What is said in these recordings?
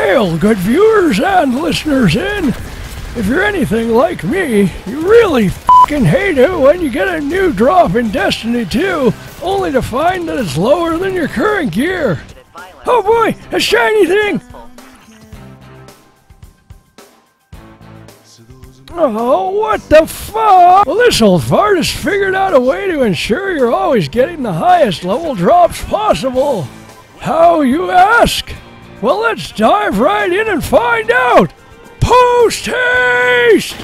Hail, good viewers and listeners in. If you're anything like me, you really fucking hate it when you get a new drop in Destiny 2, only to find that it's lower than your current gear. Oh boy, a shiny thing! Oh, what the fuck? Well, this old fart has figured out a way to ensure you're always getting the highest level drops possible. How, you ask? Well, let's dive right in and find out! Post-haste!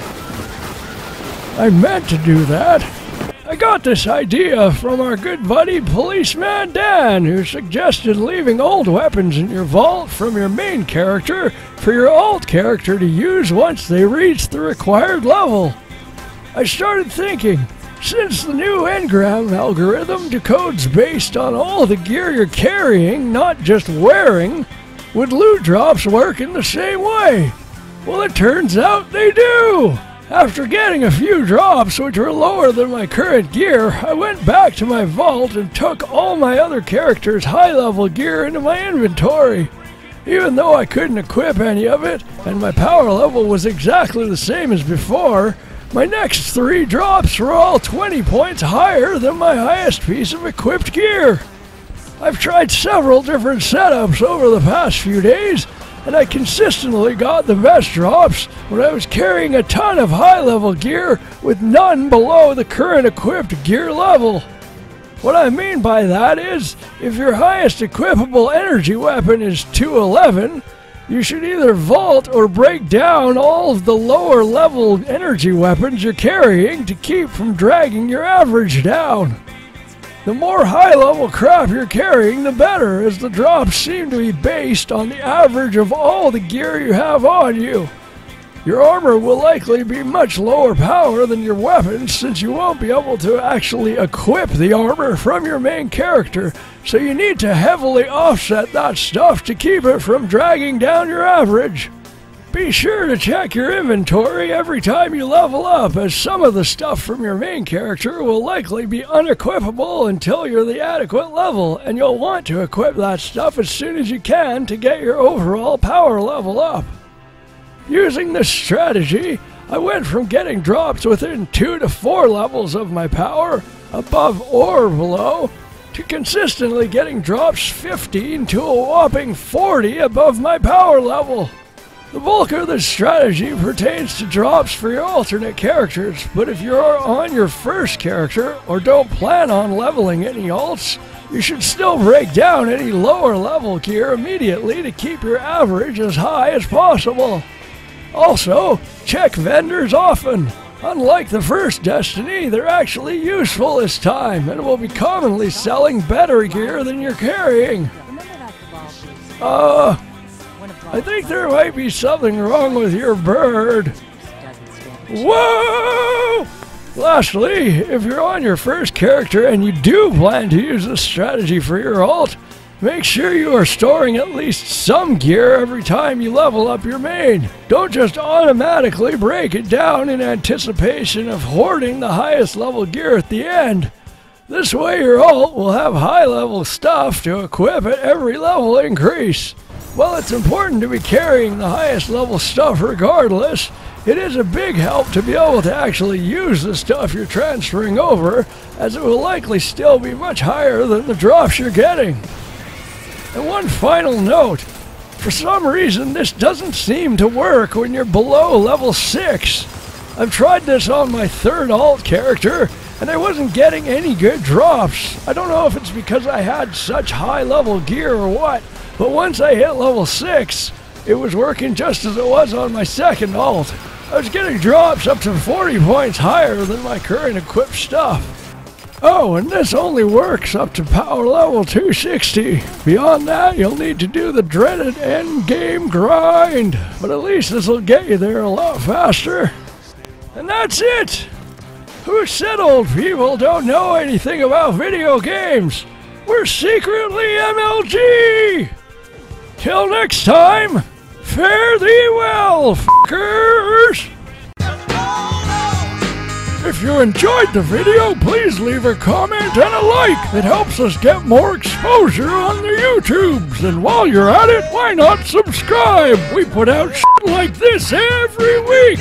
I meant to do that. I got this idea from our good buddy Policeman Dan, who suggested leaving old weapons in your vault from your main character for your alt character to use once they reach the required level. I started thinking, since the new engram algorithm decodes based on all the gear you're carrying, not just wearing, would loot drops work in the same way? Well, it turns out they do! After getting a few drops which were lower than my current gear, I went back to my vault and took all my other characters' high-level gear into my inventory. Even though I couldn't equip any of it, and my power level was exactly the same as before, my next 3 drops were all 20 points higher than my highest piece of equipped gear. I've tried several different setups over the past few days, and I consistently got the best drops when I was carrying a ton of high-level gear with none below the current equipped gear level. What I mean by that is, if your highest equipable energy weapon is 211, you should either vault or break down all of the lower level energy weapons you're carrying to keep from dragging your average down. The more high-level crap you're carrying, the better, as the drops seem to be based on the average of all the gear you have on you. Your armor will likely be much lower power than your weapons, since you won't be able to actually equip the armor from your main character, so you need to heavily offset that stuff to keep it from dragging down your average. Be sure to check your inventory every time you level up, as some of the stuff from your main character will likely be unequipable until you're the adequate level, and you'll want to equip that stuff as soon as you can to get your overall power level up. Using this strategy, I went from getting drops within 2 to 4 levels of my power, above or below, to consistently getting drops 15 to a whopping 40 above my power level. The bulk of this strategy pertains to drops for your alternate characters, but if you're on your first character or don't plan on leveling any alts, you should still break down any lower level gear immediately to keep your average as high as possible. Also, check vendors often. Unlike the first Destiny, they're actually useful this time and will be commonly selling better gear than you're carrying. I think there might be something wrong with your bird. Whoa! Lastly, if you're on your first character and you do plan to use this strategy for your alt, make sure you are storing at least some gear every time you level up your main. Don't just automatically break it down in anticipation of hoarding the highest level gear at the end. This way your alt will have high level stuff to equip at every level increase. While it's important to be carrying the highest level stuff regardless, it is a big help to be able to actually use the stuff you're transferring over, as it will likely still be much higher than the drops you're getting. And one final note, for some reason this doesn't seem to work when you're below level 6. I've tried this on my 3rd alt character, and I wasn't getting any good drops. I don't know if it's because I had such high level gear or what, but once I hit level 6, it was working just as it was on my 2nd alt. I was getting drops up to 40 points higher than my current equipped stuff. Oh, and this only works up to power level 260. Beyond that, you'll need to do the dreaded end game grind, but at least this will get you there a lot faster. And that's it! Who said old people don't know anything about video games? We're secretly MLG! Till next time, fare thee well, fuckers! If you enjoyed the video, please leave a comment and a like. It helps us get more exposure on the YouTubes. And while you're at it, why not subscribe? We put out shit like this every week.